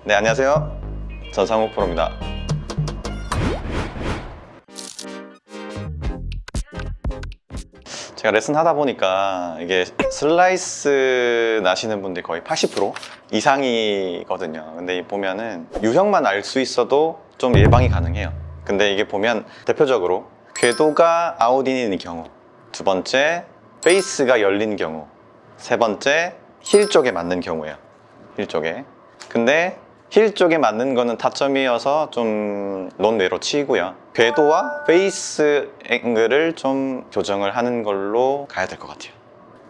네, 안녕하세요. 전상욱 프로입니다. 제가 레슨 하다 보니까 이게 슬라이스 나시는 분들이 거의 80% 이상이거든요. 근데 보면은 유형만 알 수 있어도 좀 예방이 가능해요. 근데 이게 보면 대표적으로 궤도가 아웃인인 경우, 두 번째 페이스가 열린 경우, 세 번째 힐 쪽에 맞는 경우예요. 힐 쪽에. 근데 힐 쪽에 맞는 거는 타점이어서 좀 논외로 치고요. 궤도와 페이스 앵글을 좀 조정을 하는 걸로 가야 될 것 같아요.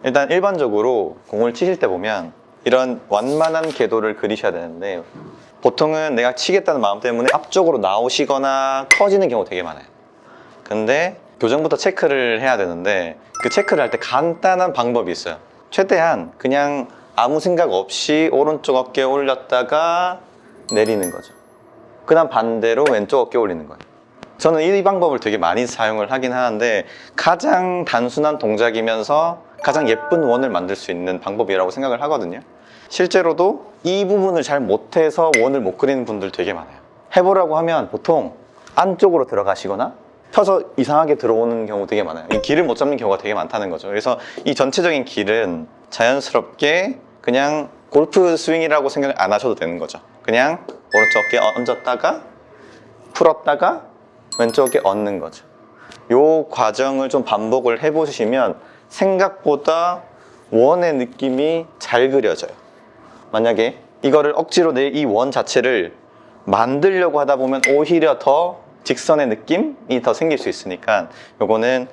일단 일반적으로 공을 치실 때 보면 이런 완만한 궤도를 그리셔야 되는데, 보통은 내가 치겠다는 마음 때문에 앞쪽으로 나오시거나 커지는 경우 되게 많아요. 근데 교정부터 체크를 해야 되는데, 그 체크를 할 때 간단한 방법이 있어요. 최대한 그냥 아무 생각 없이 오른쪽 어깨 올렸다가 내리는 거죠. 그 다음 반대로 왼쪽 어깨 올리는 거예요. 저는 이 방법을 되게 많이 사용을 하긴 하는데, 가장 단순한 동작이면서 가장 예쁜 원을 만들 수 있는 방법이라고 생각을 하거든요. 실제로도 이 부분을 잘 못해서 원을 못 그리는 분들 되게 많아요. 해보라고 하면 보통 안쪽으로 들어가시거나 펴서 이상하게 들어오는 경우 되게 많아요. 이 길을 못 잡는 경우가 되게 많다는 거죠. 그래서 이 전체적인 길은 자연스럽게 그냥 골프 스윙이라고 생각 안 하셔도 되는 거죠. 그냥 오른쪽 어깨 얹었다가 풀었다가 왼쪽 어깨 얹는 거죠. 이 과정을 좀 반복을 해보시면 생각보다 원의 느낌이 잘 그려져요. 만약에 이거를 억지로 내 이 원 자체를 만들려고 하다 보면 오히려 더 직선의 느낌이 더 생길 수 있으니까, 요거는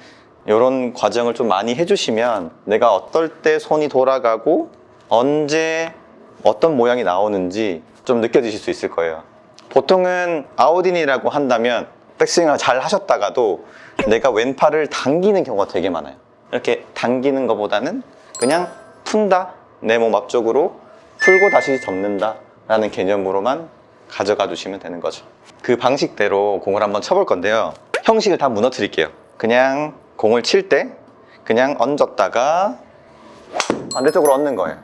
이런 과정을 좀 많이 해주시면 내가 어떨 때 손이 돌아가고 언제 어떤 모양이 나오는지 좀 느껴지실 수 있을 거예요. 보통은 아웃인이라고 한다면 백스윙을 잘 하셨다가도 내가 왼팔을 당기는 경우가 되게 많아요. 이렇게 당기는 것보다는 그냥 푼다, 내 몸 앞쪽으로 풀고 다시 접는다 라는 개념으로만 가져가 주시면 되는 거죠. 그 방식대로 공을 한번 쳐볼 건데요. 형식을 다 무너뜨릴게요. 그냥 공을 칠 때 그냥 얹었다가 반대쪽으로 얹는 거예요.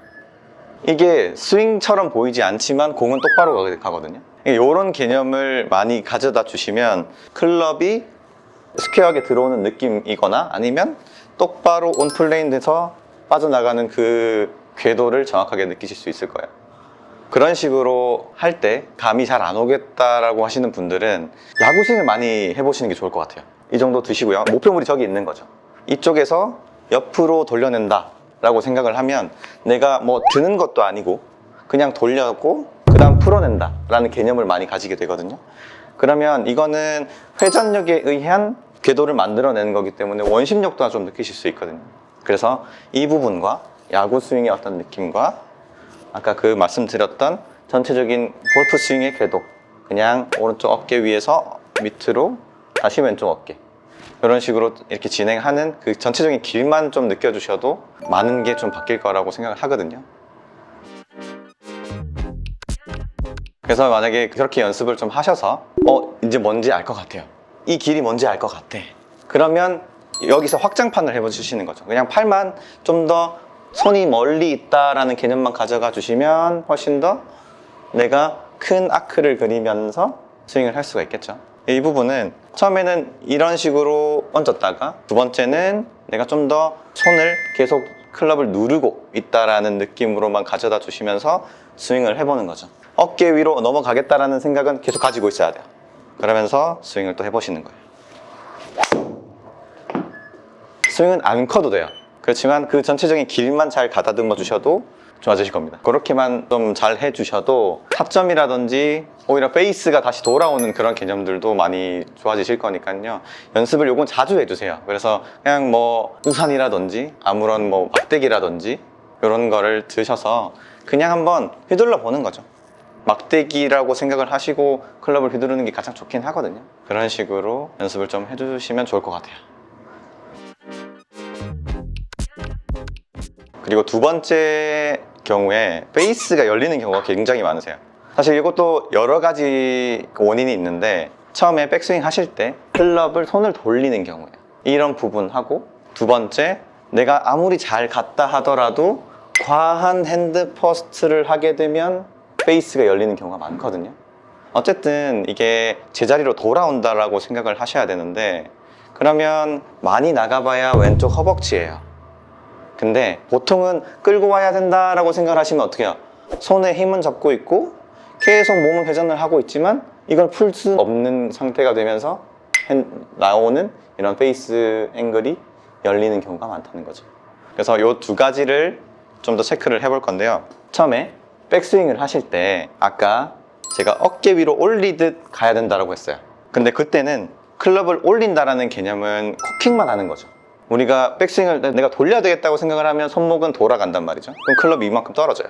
이게 스윙처럼 보이지 않지만 공은 똑바로 가거든요. 이런 개념을 많이 가져다 주시면 클럽이 스퀘어하게 들어오는 느낌이거나 아니면 똑바로 온플레인 돼서 빠져나가는 그 궤도를 정확하게 느끼실 수 있을 거예요. 그런 식으로 할 때 감이 잘 안 오겠다라고 하시는 분들은 야구 스윙을 많이 해보시는 게 좋을 것 같아요. 이 정도 드시고요. 목표물이 저기 있는 거죠. 이쪽에서 옆으로 돌려낸다 라고 생각을 하면 내가 뭐 드는 것도 아니고 그냥 돌려고 그 다음 풀어낸다 라는 개념을 많이 가지게 되거든요. 그러면 이거는 회전력에 의한 궤도를 만들어내는 거기 때문에 원심력도 좀 느끼실 수 있거든요. 그래서 이 부분과 야구 스윙의 어떤 느낌과 아까 그 말씀드렸던 전체적인 골프 스윙의 궤도, 그냥 오른쪽 어깨 위에서 밑으로 다시 왼쪽 어깨, 이런 식으로 이렇게 진행하는 그 전체적인 길만 좀 느껴주셔도 많은 게 좀 바뀔 거라고 생각을 하거든요. 그래서 만약에 그렇게 연습을 좀 하셔서 이제 뭔지 알 것 같아요, 이 길이 뭔지 알 것 같아, 그러면 여기서 확장판을 해주시는 거죠. 그냥 팔만 좀 더 손이 멀리 있다라는 개념만 가져가 주시면 훨씬 더 내가 큰 아크를 그리면서 스윙을 할 수가 있겠죠. 이 부분은 처음에는 이런 식으로 얹었다가, 두 번째는 내가 좀 더 손을 계속 클럽을 누르고 있다라는 느낌으로만 가져다 주시면서 스윙을 해보는 거죠. 어깨 위로 넘어가겠다라는 생각은 계속 가지고 있어야 돼요. 그러면서 스윙을 또 해보시는 거예요. 스윙은 안 커도 돼요. 그렇지만 그 전체적인 길만 잘 가다듬어 주셔도 좋아지실 겁니다. 그렇게만 좀 잘 해주셔도 타점이라든지 오히려 페이스가 다시 돌아오는 그런 개념들도 많이 좋아지실 거니까요. 연습을 요건 자주 해주세요. 그래서 그냥 뭐 우산이라든지 아무런 뭐 막대기라든지 이런 거를 드셔서 그냥 한번 휘둘러 보는 거죠. 막대기라고 생각을 하시고 클럽을 휘두르는 게 가장 좋긴 하거든요. 그런 식으로 연습을 좀 해주시면 좋을 것 같아요. 그리고 두 번째 경우에 페이스가 열리는 경우가 굉장히 많으세요. 사실 이것도 여러 가지 원인이 있는데, 처음에 백스윙 하실 때 클럽을 손을 돌리는 경우에 이런 부분하고, 두 번째 내가 아무리 잘 갔다 하더라도 과한 핸드 퍼스트를 하게 되면 페이스가 열리는 경우가 많거든요. 어쨌든 이게 제자리로 돌아온다라고 생각을 하셔야 되는데, 그러면 많이 나가봐야 왼쪽 허벅지예요. 근데 보통은 끌고 와야 된다라고 생각을 하시면 어떻게 해요? 손에 힘은 잡고 있고 계속 몸은 회전을 하고 있지만 이걸 풀 수 없는 상태가 되면서 나오는 이런 페이스 앵글이 열리는 경우가 많다는 거죠. 그래서 이 두 가지를 좀 더 체크를 해볼 건데요. 처음에 백스윙을 하실 때 아까 제가 어깨 위로 올리듯 가야 된다고 했어요. 근데 그때는 클럽을 올린다라는 개념은 코킹만 하는 거죠. 우리가 백스윙을 내가 돌려야 되겠다고 생각을 하면 손목은 돌아간단 말이죠. 그럼 클럽이 이만큼 떨어져요.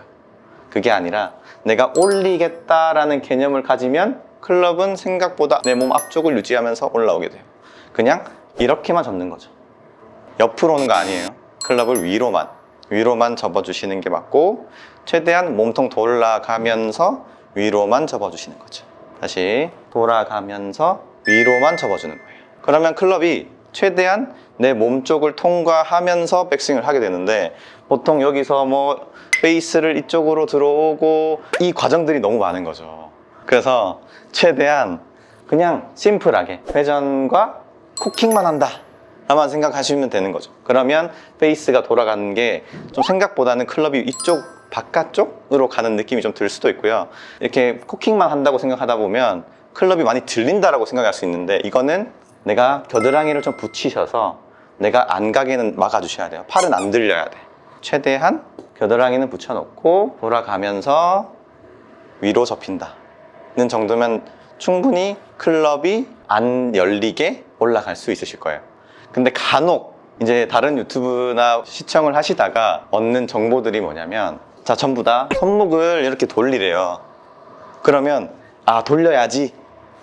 그게 아니라 내가 올리겠다라는 개념을 가지면 클럽은 생각보다 내 몸 앞쪽을 유지하면서 올라오게 돼요. 그냥 이렇게만 접는 거죠. 옆으로 오는 거 아니에요. 클럽을 위로만 접어주시는 게 맞고, 최대한 몸통 돌아가면서 위로만 접어주시는 거죠. 다시 돌아가면서 위로만 접어주는 거예요. 그러면 클럽이 최대한 내 몸 쪽을 통과하면서 백스윙을 하게 되는데, 보통 여기서 뭐 베이스를 이쪽으로 들어오고 이 과정들이 너무 많은 거죠. 그래서 최대한 그냥 심플하게 회전과 코킹만 한다 라만 생각하시면 되는 거죠. 그러면 베이스가 돌아가는 게 좀 생각보다는 클럽이 이쪽 바깥쪽으로 가는 느낌이 좀 들 수도 있고요. 이렇게 코킹만 한다고 생각하다 보면 클럽이 많이 들린다라고 생각할 수 있는데, 이거는 내가 겨드랑이를 좀 붙이셔서 내가 안 가게는 막아주셔야 돼요. 팔은 안 들려야 돼. 최대한 겨드랑이는 붙여놓고 돌아가면서 위로 접힌다는 정도면 충분히 클럽이 안 열리게 올라갈 수 있으실 거예요. 근데 간혹 이제 다른 유튜브나 시청을 하시다가 얻는 정보들이 뭐냐면, 자, 전부 다 손목을 이렇게 돌리래요. 그러면 돌려야지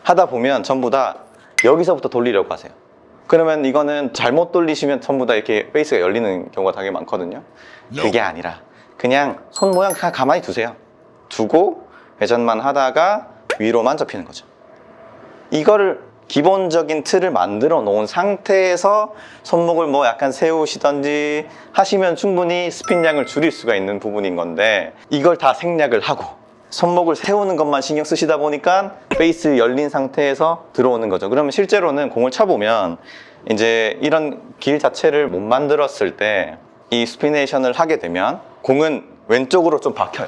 하다 보면 전부 다 여기서부터 돌리려고 하세요. 그러면 이거는 잘못 돌리시면 전부 다 이렇게 페이스가 열리는 경우가 되게 많거든요. 그게 아니라 그냥 손 모양 그냥 가만히 두세요. 두고 회전만 하다가 위로만 접히는 거죠. 이거를 기본적인 틀을 만들어 놓은 상태에서 손목을 뭐 약간 세우시던지 하시면 충분히 스핀량을 줄일 수가 있는 부분인 건데, 이걸 다 생략을 하고 손목을 세우는 것만 신경 쓰시다 보니까 베이스 열린 상태에서 들어오는 거죠. 그러면 실제로는 공을 쳐보면 이제 이런 길 자체를 못 만들었을 때 이 스피네이션을 하게 되면 공은 왼쪽으로 좀 박혀요.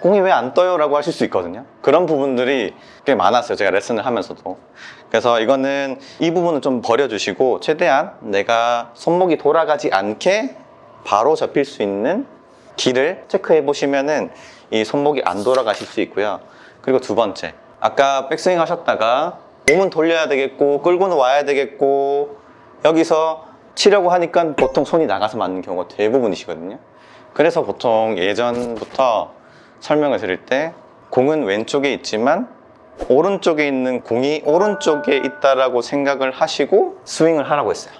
공이 왜 안 떠요? 라고 하실 수 있거든요. 그런 부분들이 꽤 많았어요, 제가 레슨을 하면서도. 그래서 이거는 이 부분은 좀 버려주시고 최대한 내가 손목이 돌아가지 않게 바로 접힐 수 있는 길을 체크해 보시면은 이 손목이 안 돌아가실 수 있고요. 그리고 두 번째, 아까 백스윙 하셨다가 몸은 돌려야 되겠고 끌고는 와야 되겠고 여기서 치려고 하니까 보통 손이 나가서 맞는 경우가 대부분이시거든요. 그래서 보통 예전부터 설명을 드릴 때 공은 왼쪽에 있지만 오른쪽에 있는 공이 오른쪽에 있다라고 생각을 하시고 스윙을 하라고 했어요.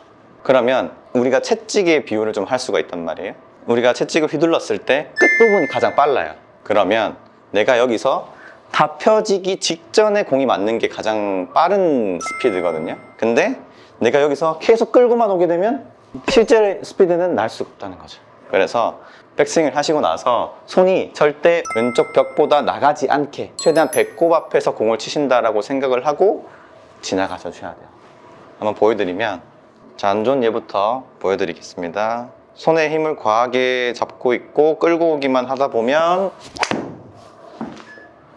그러면 우리가 채찍의 비율을 좀 할 수가 있단 말이에요. 우리가 채찍을 휘둘렀을 때 끝부분이 가장 빨라요. 그러면 내가 여기서 다 펴지기 직전에 공이 맞는 게 가장 빠른 스피드거든요. 근데 내가 여기서 계속 끌고만 오게 되면 실제 스피드는 날 수가 없다는 거죠. 그래서 백스윙을 하시고 나서 손이 절대 왼쪽 벽보다 나가지 않게 최대한 배꼽 앞에서 공을 치신다라고 생각을 하고 지나가셔 주셔야 돼요. 한번 보여드리면, 자, 안 좋은 예부터 보여드리겠습니다. 손에 힘을 과하게 잡고 있고 끌고 오기만 하다 보면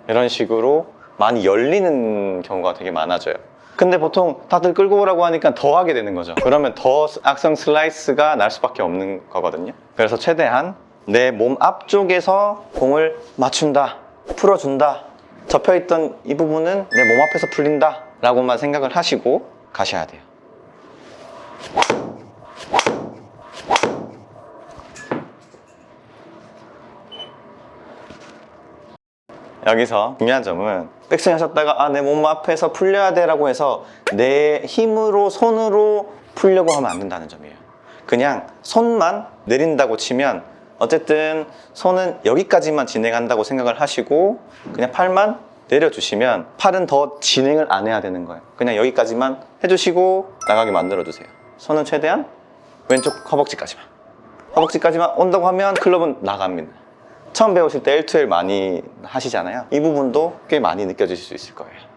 이런 식으로 많이 열리는 경우가 되게 많아져요. 근데 보통 다들 끌고 오라고 하니까 더 하게 되는 거죠. 그러면 더 악성 슬라이스가 날 수밖에 없는 거거든요. 그래서 최대한 내 몸 앞쪽에서 공을 맞춘다, 풀어준다, 접혀있던 이 부분은 내 몸 앞에서 풀린다 라고만 생각을 하시고 가셔야 돼요. 여기서 중요한 점은 백스윙 하셨다가 내 몸 앞에서 풀려야 돼 라고 해서 내 힘으로 손으로 풀려고 하면 안 된다는 점이에요. 그냥 손만 내린다고 치면 어쨌든 손은 여기까지만 진행한다고 생각을 하시고 그냥 팔만 내려주시면 팔은 더 진행을 안 해야 되는 거예요. 그냥 여기까지만 해주시고 나가게 만들어 주세요. 손은 최대한 왼쪽 허벅지까지만 온다고 하면 클럽은 나갑니다. 처음 배우실 때 L2L 많이 하시잖아요. 이 부분도 꽤 많이 느껴지실 수 있을 거예요.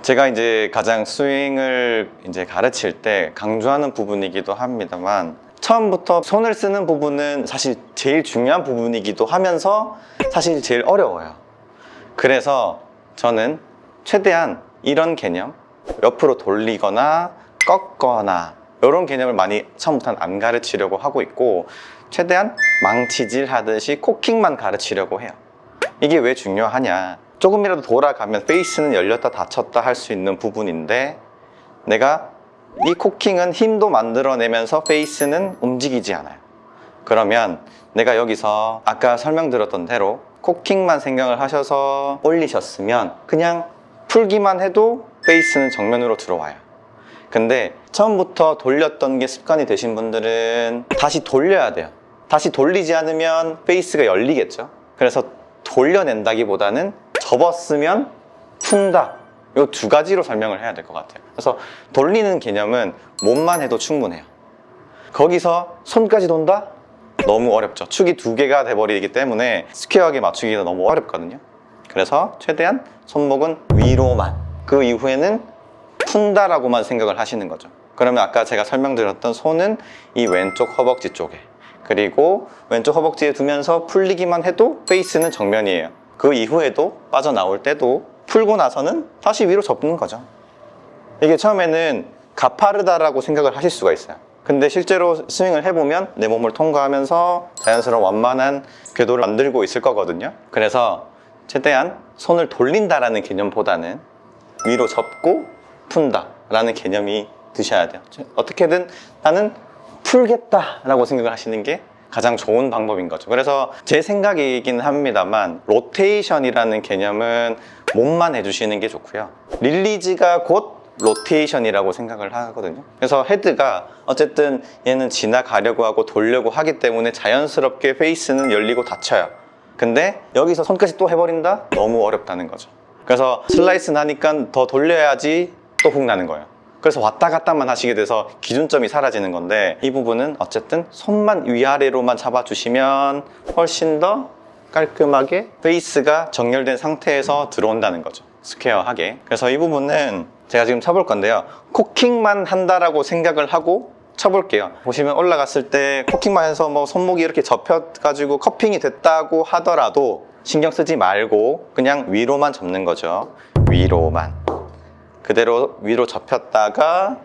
제가 이제 가장 스윙을 이제 가르칠 때 강조하는 부분이기도 합니다만, 처음부터 손을 쓰는 부분은 사실 제일 중요한 부분이기도 하면서 사실 제일 어려워요. 그래서 저는 최대한 이런 개념, 옆으로 돌리거나 꺾거나 이런 개념을 많이 처음부터는 안 가르치려고 하고 있고, 최대한 망치질 하듯이 코킹만 가르치려고 해요. 이게 왜 중요하냐, 조금이라도 돌아가면 페이스는 열렸다 닫혔다 할 수 있는 부분인데, 내가 이 코킹은 힘도 만들어내면서 페이스는 움직이지 않아요. 그러면 내가 여기서 아까 설명드렸던 대로 코킹만 생각을 하셔서 올리셨으면 그냥 풀기만 해도 페이스는 정면으로 들어와요. 근데 처음부터 돌렸던 게 습관이 되신 분들은 다시 돌려야 돼요. 다시 돌리지 않으면 페이스가 열리겠죠. 그래서 돌려낸다기보다는 접었으면 푼다, 이 두 가지로 설명을 해야 될 것 같아요. 그래서 돌리는 개념은 몸만 해도 충분해요. 거기서 손까지 돈다? 너무 어렵죠. 축이 두 개가 돼버리기 때문에 스퀘어하게 맞추기가 너무 어렵거든요. 그래서 최대한 손목은 위로만, 그 이후에는 푼다라고만 생각을 하시는 거죠. 그러면 아까 제가 설명드렸던 손은 이 왼쪽 허벅지 쪽에, 그리고 왼쪽 허벅지에 두면서 풀리기만 해도 페이스는 정면이에요. 그 이후에도 빠져나올 때도 풀고 나서는 다시 위로 접는 거죠. 이게 처음에는 가파르다라고 생각을 하실 수가 있어요. 근데 실제로 스윙을 해보면 내 몸을 통과하면서 자연스러운 완만한 궤도를 만들고 있을 거거든요. 그래서 최대한 손을 돌린다라는 개념보다는 위로 접고 푼다 라는 개념이 드셔야 돼요. 어떻게든 나는 풀겠다 라고 생각을 하시는 게 가장 좋은 방법인 거죠. 그래서 제 생각이긴 합니다만, 로테이션이라는 개념은 몸만 해주시는 게 좋고요, 릴리즈가 곧 로테이션이라고 생각을 하거든요. 그래서 헤드가 어쨌든 얘는 지나가려고 하고 돌려고 하기 때문에 자연스럽게 페이스는 열리고 닫혀요. 근데 여기서 손까지 또 해버린다? 너무 어렵다는 거죠. 그래서 슬라이스는 하니까 더 돌려야지 또 훅 나는 거예요. 그래서 왔다 갔다만 하시게 돼서 기준점이 사라지는 건데, 이 부분은 어쨌든 손만 위아래로만 잡아주시면 훨씬 더 깔끔하게 페이스가 정렬된 상태에서 들어온다는 거죠. 스퀘어하게. 그래서 이 부분은 제가 지금 쳐볼 건데요, 코킹만 한다라고 생각을 하고 쳐볼게요. 보시면 올라갔을 때 코킹만 해서 뭐 손목이 이렇게 접혀가지고 커핑이 됐다고 하더라도 신경 쓰지 말고 그냥 위로만 접는 거죠. 위로만. 그대로 위로 접혔다가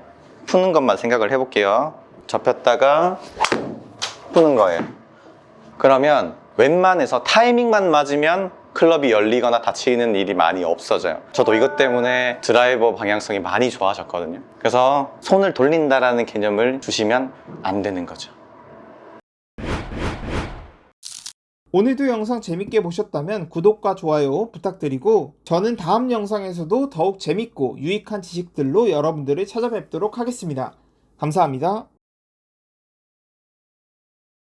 푸는 것만 생각을 해볼게요. 접혔다가 푸는 거예요. 그러면 웬만해서 타이밍만 맞으면 클럽이 열리거나 닫히는 일이 많이 없어져요. 저도 이것 때문에 드라이버 방향성이 많이 좋아졌거든요. 그래서 손을 돌린다라는 개념을 주시면 안 되는 거죠. 오늘도 영상 재밌게 보셨다면 구독과 좋아요 부탁드리고, 저는 다음 영상에서도 더욱 재밌고 유익한 지식들로 여러분들을 찾아뵙도록 하겠습니다. 감사합니다.